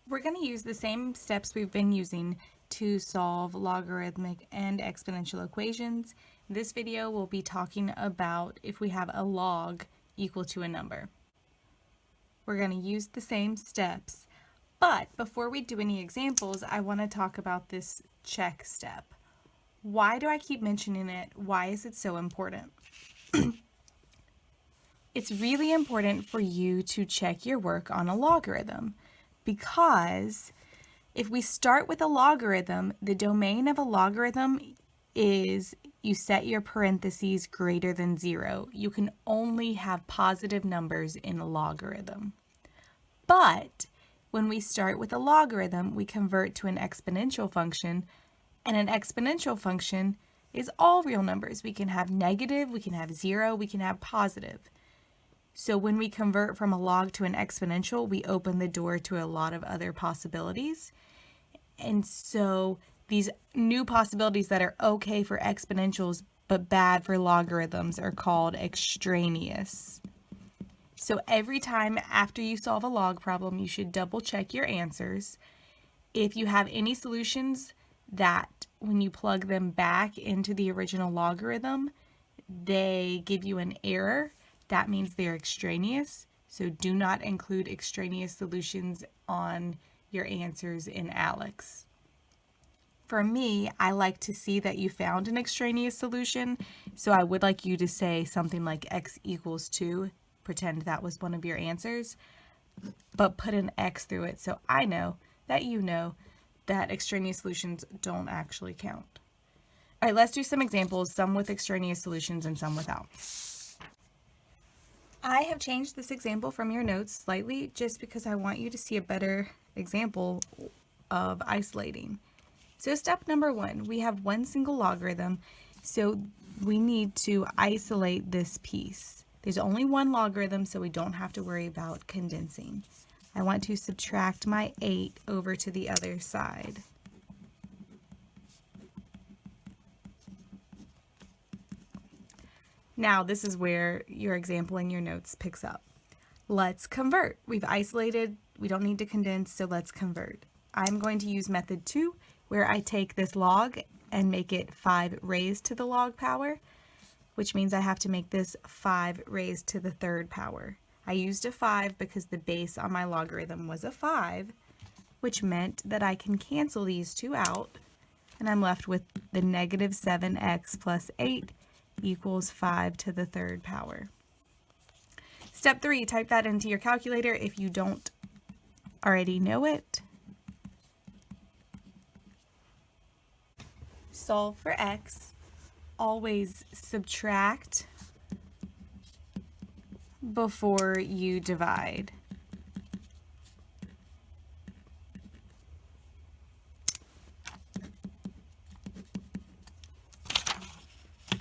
We're going to use the same steps we've been using to solve logarithmic and exponential equations. This video will be talking about if we have a log equal to a number. We're going to use the same steps, but before we do any examples, I want to talk about this check step. Why do I keep mentioning it? Why is it so important? It's really important for you to check your work on a logarithm, because if we start with a logarithm, the domain of a logarithm is you set your parentheses greater than 0. You can only have positive numbers in a logarithm. But when we start with a logarithm, we convert to an exponential function, and an exponential function is all real numbers. We can have negative, we can have 0, we can have positive. So when we convert from a log to an exponential, we open the door to a lot of other possibilities. And so these new possibilities that are okay for exponentials but bad for logarithms are called extraneous. So every time after you solve a log problem, you should double check your answers. If you have any solutions that when you plug them back into the original logarithm, they give you an error, that means they're extraneous. So do not include extraneous solutions on your answers in ALEKS. For me, I like to see that you found an extraneous solution, so I would like you to say something like x equals 2, pretend that was one of your answers, but put an x through it so I know that you know that extraneous solutions don't actually count. All right, let's do some examples, some with extraneous solutions and some without. I have changed this example from your notes slightly just because I want you to see a better example of isolating. So step number 1, we have one single logarithm, so we need to isolate this piece. There's only one logarithm, so we don't have to worry about condensing. I want to subtract my 8 over to the other side. Now, this is where your example in your notes picks up. Let's convert. We've isolated, we don't need to condense, so let's convert. I'm going to use method 2, where I take this log and make it 5 raised to the log power, which means I have to make this 5 raised to the 3rd power. I used a 5 because the base on my logarithm was a 5, which meant that I can cancel these two out, and I'm left with the negative 7x plus 8 equals 5 to the 3rd power. Step 3, type that into your calculator if you don't already know it. Solve for x. Always subtract before you divide.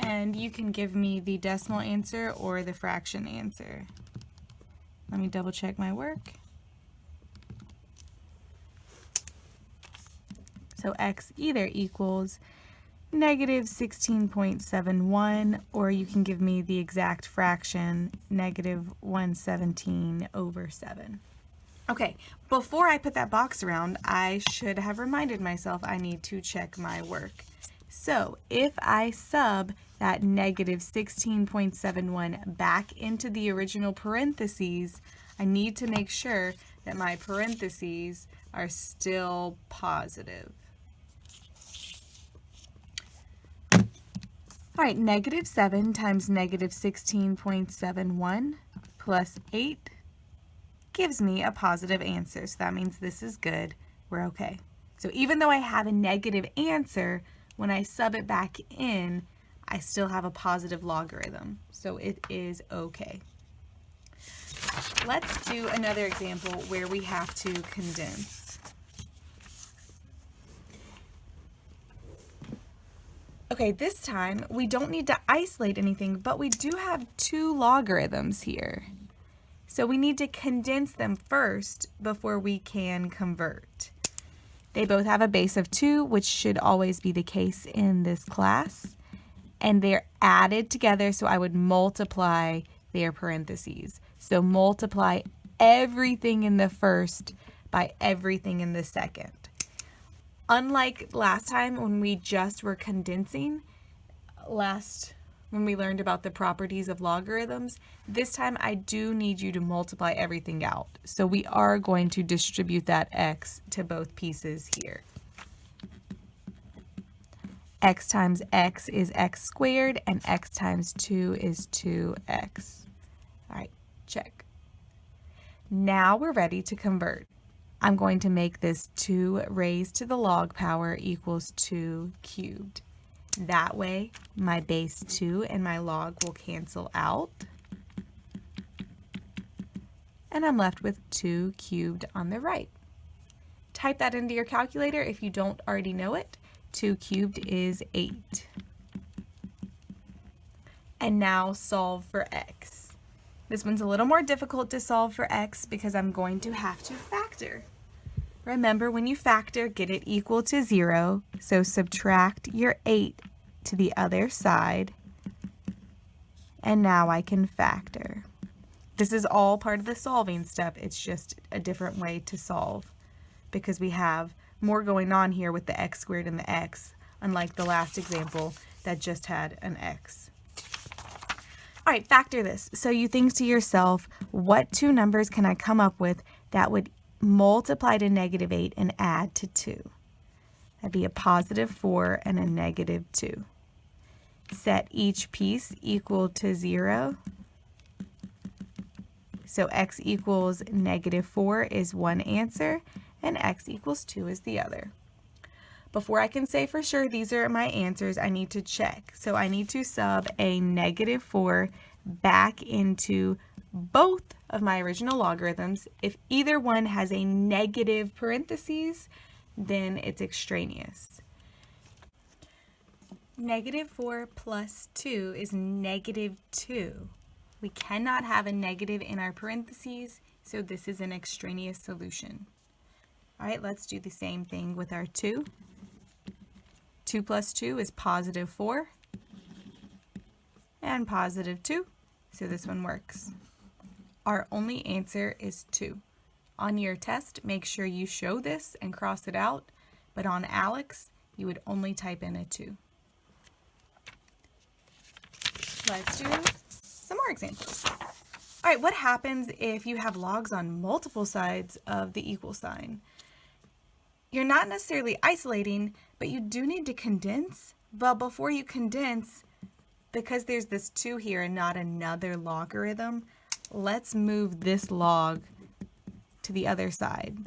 And you can give me the decimal answer or the fraction answer. Let me double check my work. So x either equals negative 16.71, or you can give me the exact fraction, negative 117 over 7. Okay, before I put that box around, I should have reminded myself I need to check my work. So if I sub that negative 16.71 back into the original parentheses, I need to make sure that my parentheses are still positive. All right, negative 7 times negative 16.71 plus 8 gives me a positive answer. So that means this is good. We're okay. So even though I have a negative answer, when I sub it back in, I still have a positive logarithm. So it is okay. Let's do another example where we have to condense. Okay, this time we don't need to isolate anything, but we do have two logarithms here. So we need to condense them first before we can convert. They both have a base of 2, which should always be the case in this class. And they're added together, so I would multiply their parentheses. So multiply everything in the first by everything in the second. Unlike last time when we just were condensing, when we learned about the properties of logarithms, this time I do need you to multiply everything out. So we are going to distribute that x to both pieces here. X times x is x squared, and x times 2 is 2x. All right, check. Now we're ready to convert. I'm going to make this 2 raised to the log power equals 2 cubed. That way, my base 2 and my log will cancel out. And I'm left with 2 cubed on the right. Type that into your calculator if you don't already know it. 2 cubed is 8. And now solve for x. This one's a little more difficult to solve for x because I'm going to have to factor. Remember, when you factor, get it equal to 0. So subtract your 8 to the other side. And now I can factor. This is all part of the solving step. It's just a different way to solve because we have more going on here with the x squared and the x, unlike the last example that just had an x. All right, factor this. So you think to yourself, what two numbers can I come up with that would multiply to negative 8 and add to 2? That'd be a positive 4 and a negative 2. Set each piece equal to 0. So x equals negative 4 is one answer, and x equals 2 is the other. Before I can say for sure these are my answers, I need to check. So I need to sub a negative 4 back into both of my original logarithms. If either one has a negative parentheses, then it's extraneous. Negative 4 plus 2 is negative 2. We cannot have a negative in our parentheses, so this is an extraneous solution. All right, let's do the same thing with our 2. 2 plus 2 is positive 4 and positive 2, so this one works. Our only answer is 2. On your test, make sure you show this and cross it out, but on Alex, you would only type in a 2. Let's do some more examples. All right, what happens if you have logs on multiple sides of the equal sign? You're not necessarily isolating, but you do need to condense. But before you condense, because there's this 2 here and not another logarithm, let's move this log to the other side.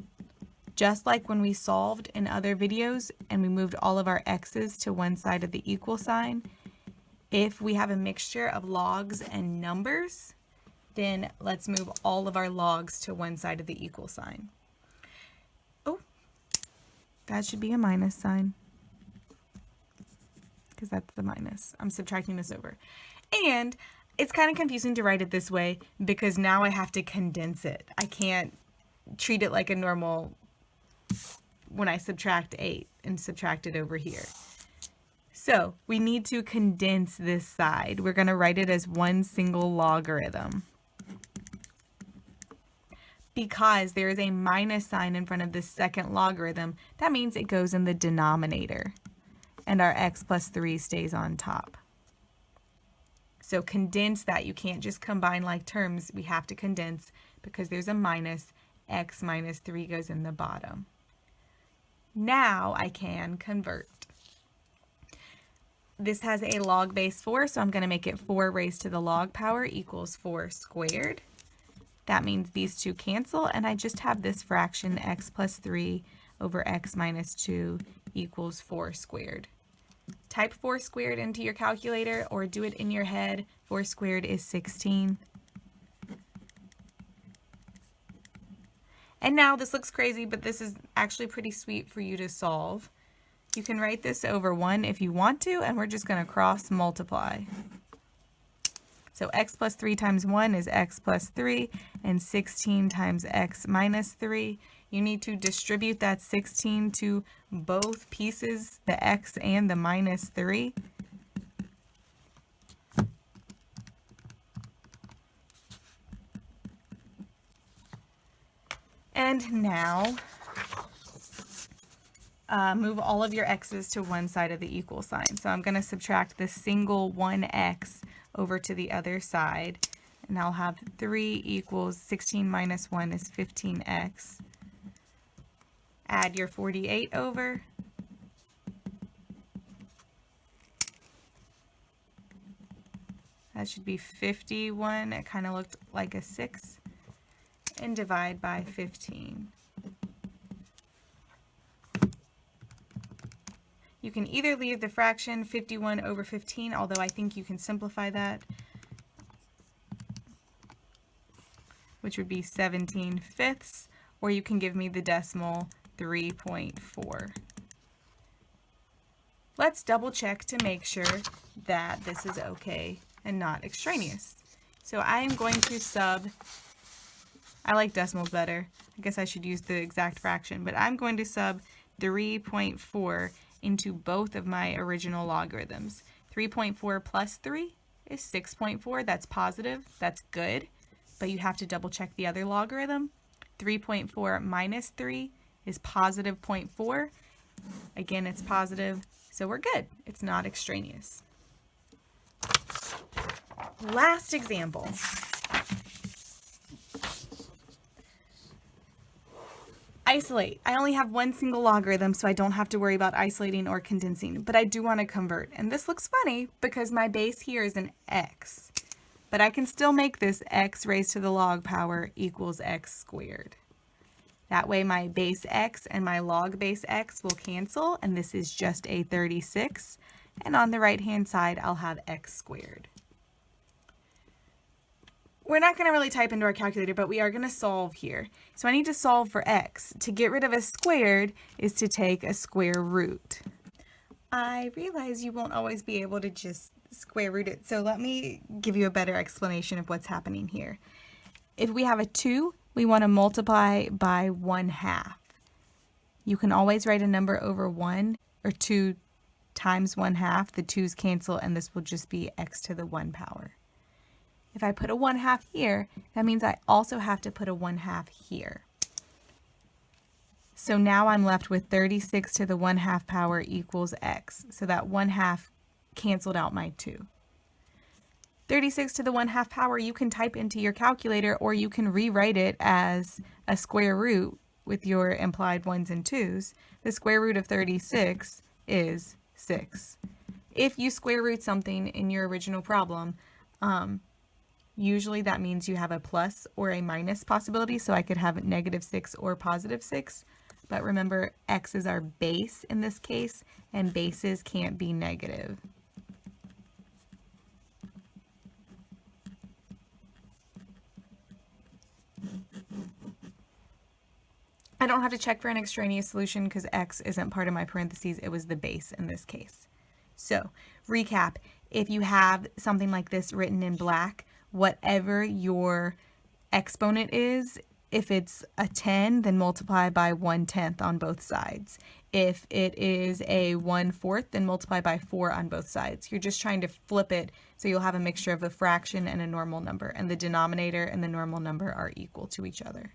Just like when we solved in other videos and we moved all of our x's to one side of the equal sign, if we have a mixture of logs and numbers, then let's move all of our logs to one side of the equal sign. Oh, that should be a minus sign because that's the minus. I'm subtracting this over. And it's kind of confusing to write it this way because now I have to condense it. I can't treat it like a normal when I subtract 8 and subtract it over here. So we need to condense this side. We're going to write it as one single logarithm. Because there is a minus sign in front of this second logarithm, that means it goes in the denominator. And our x plus 3 stays on top. So condense that. You can't just combine like terms. We have to condense because there's a minus. X minus 3 goes in the bottom. Now I can convert. This has a log base 4, so I'm going to make it 4 raised to the log power equals 4 squared. That means these two cancel, and I just have this fraction x plus 3 over x minus 2 equals 4 squared. Type 4 squared into your calculator or do it in your head. 4 squared is 16. And now this looks crazy, but this is actually pretty sweet for you to solve. You can write this over 1 if you want to, and we're just going to cross multiply. So x plus 3 times 1 is x plus 3, and 16 times x minus 3. You need to distribute that 16 to both pieces, the x and the minus 3. And now move all of your x's to one side of the equal sign. So I'm going to subtract the single 1x over to the other side, and I'll have 3 equals 16 minus 1 is 15x. Add your 48 over. That should be 51. It kind of looked like a 6. And divide by 15. You can either leave the fraction 51 over 15, although I think you can simplify that, which would be 17/5, or you can give me the decimal 3.4. Let's double check to make sure that this is okay and not extraneous. So I am going to sub, I like decimals better. I guess I should use the exact fraction, but I'm going to sub 3.4 into both of my original logarithms. 3.4 plus 3 is 6.4. That's positive. That's good. But you have to double check the other logarithm. 3.4 minus 3 is positive 0.4. Again, it's positive, so we're good. It's not extraneous. Last example. Isolate. I only have one single logarithm, so I don't have to worry about isolating or condensing, but I do want to convert. And this looks funny because my base here is an x, but I can still make this x raised to the log power equals x squared. That way my base x and my log base x will cancel, and this is just a 36. And on the right-hand side, I'll have x squared. We're not going to really type into our calculator, but we are going to solve here. So I need to solve for x. To get rid of a squared is to take a square root. I realize you won't always be able to just square root it, so let me give you a better explanation of what's happening here. If we have a 2, we want to multiply by 1/2. You can always write a number over 1 or 2 times 1/2. The 2's cancel, and this will just be x to the 1 power. If I put a 1/2 here, that means I also have to put a 1/2 here. So now I'm left with 36 to the 1/2 power equals x. So that 1/2 canceled out my 2. 36 to the 1/2 power you can type into your calculator, or you can rewrite it as a square root with your implied 1's and 2's. The square root of 36 is 6. If you square root something in your original problem, usually that means you have a plus or a minus possibility, so I could have -6 or +6. But remember, x is our base in this case, and bases can't be negative. I don't have to check for an extraneous solution because x isn't part of my parentheses. It was the base in this case. So, recap. If you have something like this written in black, whatever your exponent is, if it's a 10, then multiply by 1/10 on both sides. If it is a 1/4, then multiply by 4 on both sides. You're just trying to flip it so you'll have a mixture of a fraction and a normal number, and the denominator and the normal number are equal to each other.